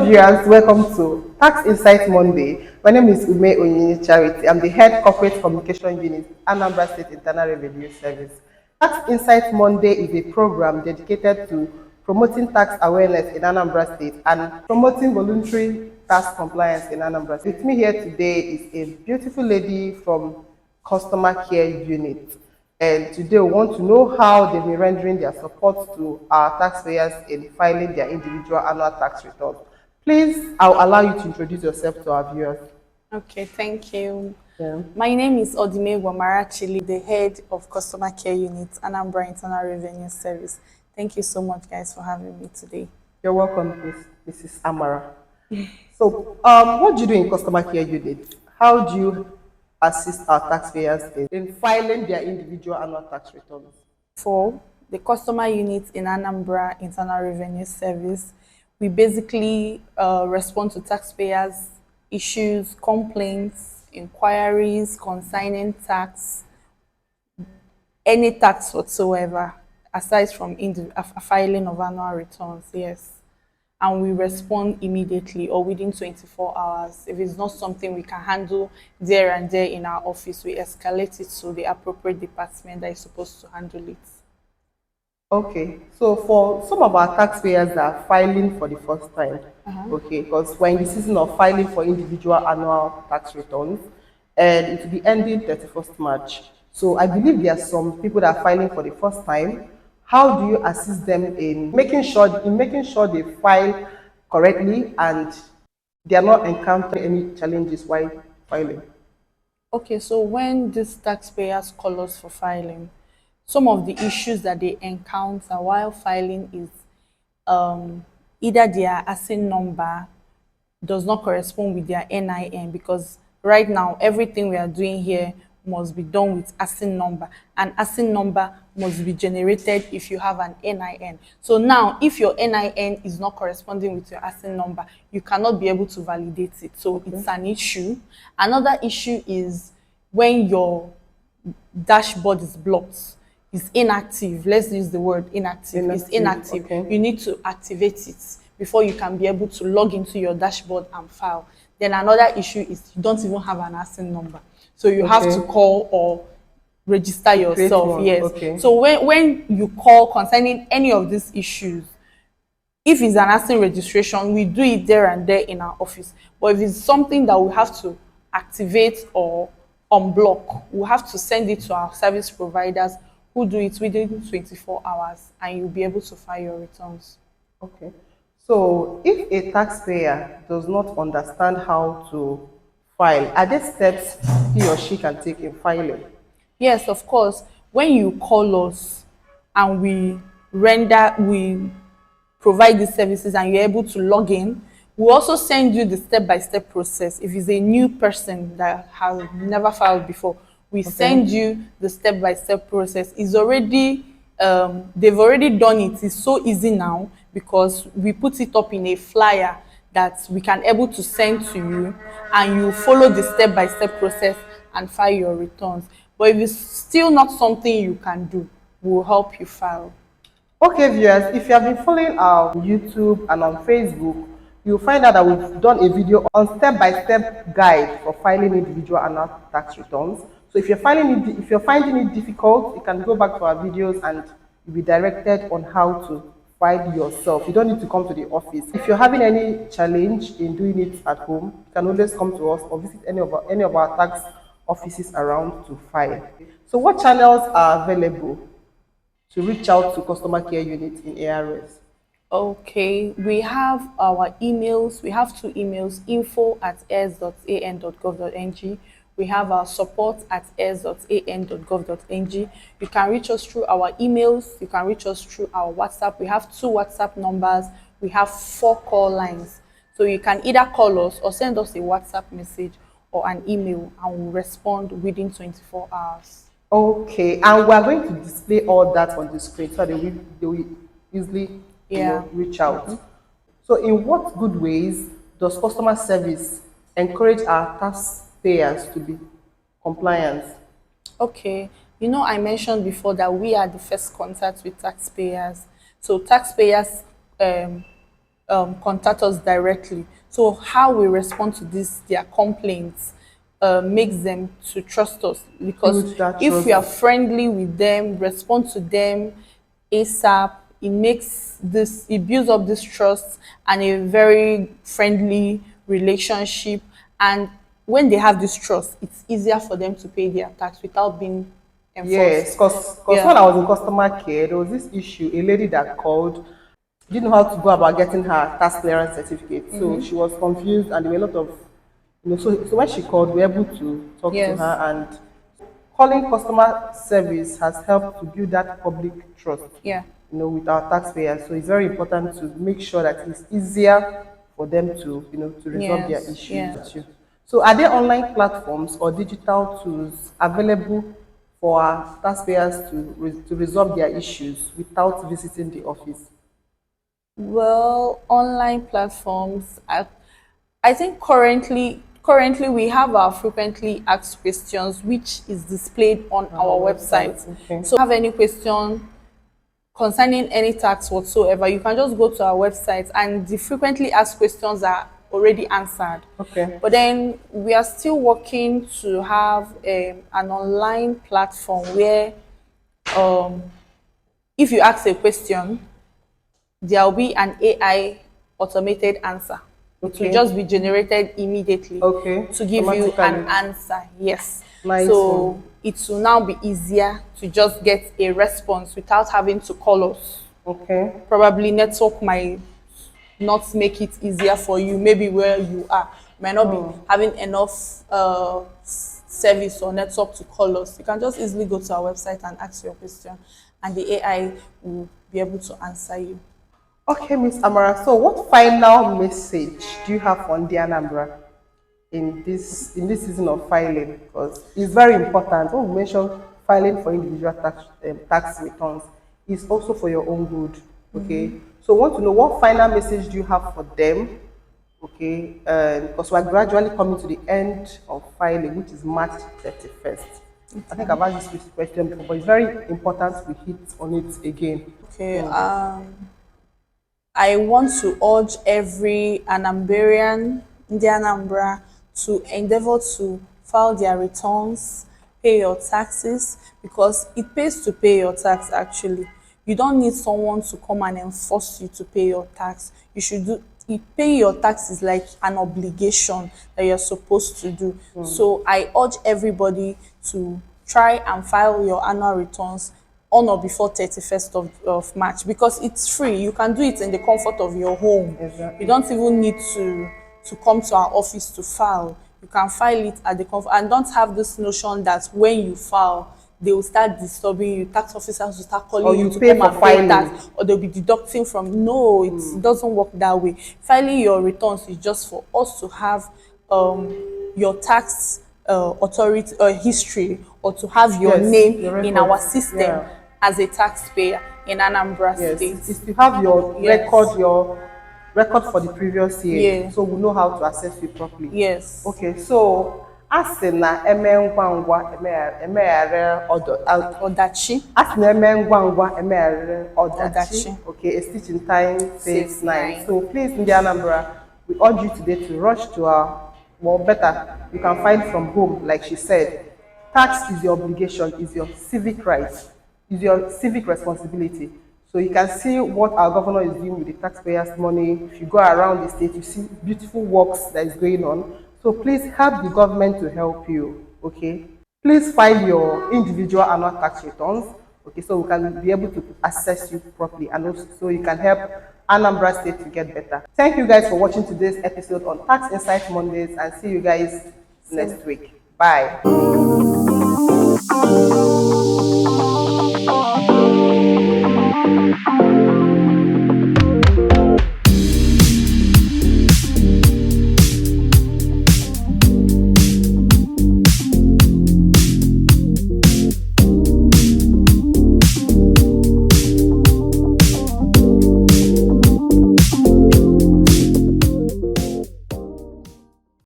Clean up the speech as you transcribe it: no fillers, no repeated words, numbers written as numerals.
viewers, welcome to Tax Insight Monday. My name is Ume Onyini Charity. I'm the Head Corporate Communication Unit, Anambra State Internal Revenue Service. Tax Insight Monday is a program dedicated to promoting tax awareness in Anambra State and promoting voluntary tax compliance in Anambra State. With me here today is a beautiful lady from Customer Care Unit. And today we want to know how they've been rendering their support to our taxpayers in filing their individual annual tax returns. Please, I'll allow you to introduce yourself to our viewers. Okay, thank you. Yeah. My name is Odime Wamarachili, the head of Customer Care Unit, Anambra Internal Revenue Service. Thank you so much, guys, for having me today. You're welcome, Mrs. Amara. So, what do you do in Customer Care Unit? How do you assist our taxpayers in filing their individual annual tax returns? For the Customer Unit in Anambra Internal Revenue Service, we basically respond to taxpayers' issues, complaints, inquiries concerning tax, any tax whatsoever, aside from filing of annual returns, yes. And we respond immediately or within 24 hours. If it's not something we can handle there and there in our office, we escalate it to the appropriate department that is supposed to handle it. Okay, so for some of our taxpayers that are filing for the first time, okay, because we're in the season of filing for individual annual tax returns, and it will be ending 31st March. So I believe there are some people that are filing for the first time. How do you assist them in making sure they file correctly and they are not encountering any challenges while filing? Okay, so when these taxpayers call us for filing, some of the issues that they encounter while filing is either their ASIN number does not correspond with their NIN, because right now everything we are doing here must be done with ASIN number, and ASIN number must be generated if you have an NIN. So now, if your NIN is not corresponding with your ASIN number, you cannot be able to validate it. So it's an issue. Another issue is when your dashboard is blocked, it's inactive. Let's use the word inactive. It's inactive. Okay. You need to activate it before you can be able to log into your dashboard and file. Then another issue is you don't even have an ASIN number. So you have to call or register yourself. Yes. Okay. So when you call concerning any of these issues, if it's an ASIN registration, we do it there and there in our office. But if it's something that we have to activate or unblock, we have to send it to our service providers who do it within 24 hours, and you'll be able to file your returns. Okay. So if a taxpayer does not understand how to file, are there steps he or she can take in filing? Yes, of course. When you call us and we provide these services and you're able to log in, we also send you the step-by-step process. If it's a new person that has never filed before, we send you the step-by-step process. It's already, they've already done it. It's so easy now because we put it up in a flyer that we can able to send to you, and you follow the step-by-step process and file your returns. But if it's still not something you can do, we'll help you file. Okay, viewers, if you have been following our YouTube and on Facebook, you'll find out that we've done a video on step-by-step guide for filing individual annual tax returns. So if you're finding it difficult, you can go back to our videos and you'll be directed on how to file yourself. You don't need to come to the office. If you're having any challenge in doing it at home, you can always come to us or visit any of our tax offices around to file. So what channels are available to reach out to Customer Care Unit in ARS? Okay, we have our emails. We have two emails: info@ars.an.gov.ng. We have our support@ars.an.gov.ng. You can reach us through our emails. You can reach us through our WhatsApp. We have 2 WhatsApp numbers. We have 4 call lines. So you can either call us or send us a WhatsApp message or an email, and we'll respond within 24 hours. Okay, and we're going to display all that on the screen so they will easily reach out. So in what good ways does customer service encourage our taxpayers to be compliant? Okay, I mentioned before that we are the first contact with taxpayers. So taxpayers contact us directly. So how we respond to this, their complaints, makes them to trust us, because Build that if we are trust. friendly with them, respond to them ASAP, it builds up this trust and a very friendly relationship. And when they have this trust, it's easier for them to pay their tax without being Yes, enforced. because when Yeah. I was in customer care, there was this issue. A lady that called didn't know how to go about getting her tax clearance certificate, so she was confused, and there were a lot of, So when she called, we were able to talk to her, Yes. and calling customer service has helped to build that public trust, Yeah. with our taxpayers. So it's very important to make sure that it's easier for them to resolve their Yes. issues. Yeah. So are there online platforms or digital tools available for our taxpayers to resolve their issues without visiting the office? Well, online platforms. I think currently we have our frequently asked questions, which is displayed on our Our website, website. okay. So if you have any question concerning any tax whatsoever, you can just go to our website, and the frequently asked questions are already answered. Okay. But then we are still working to have an online platform where if you ask a question, there will be an AI automated answer. It will Okay. just be generated immediately Okay. to give you an Automatically. answer. Yes. Nice So one. it will now be easier to just get a response without having to call us. Okay. Probably network might not make it easier for you. Maybe where you are might not be having enough service or network to call us. You can just easily go to our website and ask your question, and the AI will be able to answer you. Okay, Miss Amara. So, what final message do you have on the Anambra in this season of filing? Because it's very important. When we mention filing for individual tax returns, is also for your own good. Okay. So, I want to know what final message do you have for them? Okay, because we're gradually coming to the end of filing, which is March 31st. I think I've asked this question before, but it's very important we hit on it again. Okay. I want to urge every Anambarian in the Anambra to endeavor to file their returns, pay your taxes, because it pays to pay your tax actually. You don't need someone to come and enforce you to pay your tax. You should do paying your tax is like an obligation that you're supposed to do. So I urge everybody to try and file your annual returns on or before 31st of March, because it's free. You can do it in the comfort of your home. Exactly. You don't even need to come to our office to file. You can file it at the comfort, and don't have this notion that when you file, they will start disturbing you. Tax officers will start calling Or you you to pay come for and pay filing. tax, or they'll be deducting from. No, it doesn't work that way. Filing your returns is just for us to have your tax authority history, or to have your Yes, name your in our records. system Yeah. as a taxpayer in Anambra Yes, State. it's to have Yes. your record for the previous year, Yeah. so we know how to assess you properly. Yes. Okay, so a sị na eme ngwa ngwa emeghara Odachi. a sị na eme ngwa ngwa emeghara ọdachi. Odachi. Okay, a stitch in time saves Saves nine. nine. So please, in the Anambra, we urge you today to rush to our, well, better, you can find from home, like she said. Tax is your obligation, is your civic right, is your civic responsibility. So you can see what our governor is doing with the taxpayers' money. If you go around the state, you see beautiful works that is going on. So please help the government to help you, okay? Please file your individual annual tax returns, okay, so we can be able to assess you properly, and also so you can help Anambra State to get better. Thank you guys for watching today's episode on Tax Insight Mondays, and see you guys next week. Bye.